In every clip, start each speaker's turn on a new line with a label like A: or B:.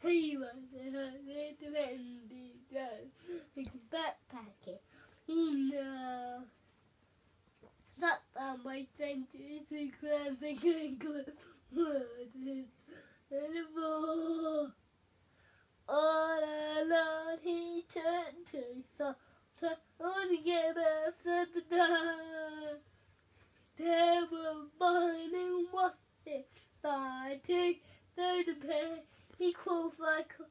A: He was a little handy girl with a backpack. He sat down by 26 and the crinkle water and the ball. All alone he turned to saw all together at the door. They were finding what's inside to through the pair. He calls like a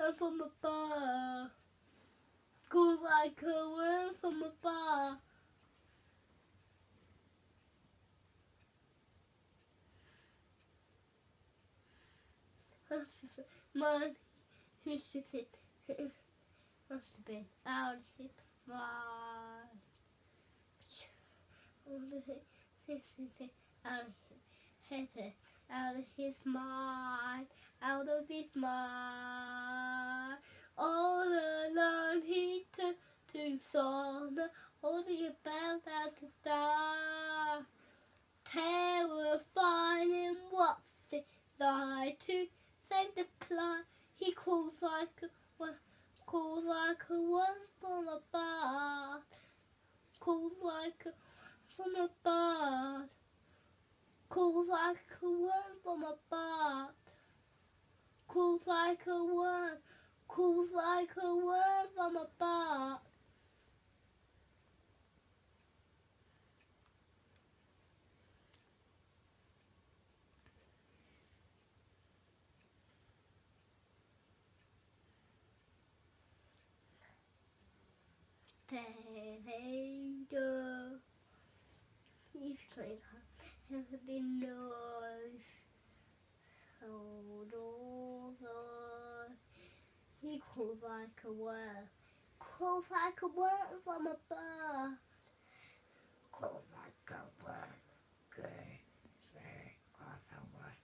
A: worm from a bar. Calls like a worm from a bar. Man, who should it? Must have been out of his mind. Out of his head, out of his mind, out of his mind. All alone he took to sauna, holding a bell out to die. Terrified in what's inside to save the plot. He calls like a worm from a bird. Calls like a from a bird. Calls like a worm from a bird. Calls like a worm. Calls like a worm from a bird. Potato. He's going to have been noise. Hold over. He calls like a worm. Calls like a worm from a bird. Calls like a worm. Good. Calls a worm.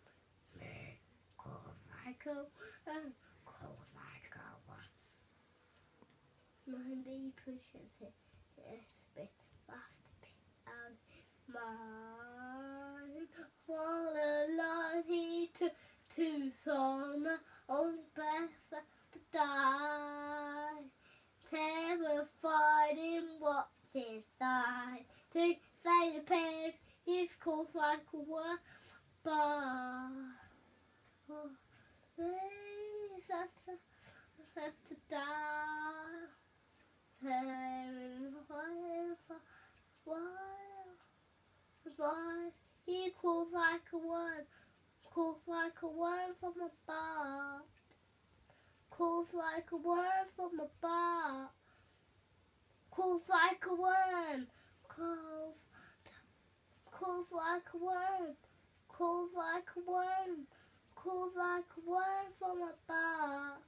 A: Calls like a worm. Calls like a worm. Monday pushes it. It's a bit fast, a bit out. Mine. All alone he took to sauna on the breath to die. Terrified in what's inside. To say the page, he's called like a worm. But oh, has to die. Why? He calls like a worm. Calls like a worm from a bird. Calls like a worm from a bird. Calls like a worm. Calls like a worm. Calls like a worm. Calls like a worm from a bird.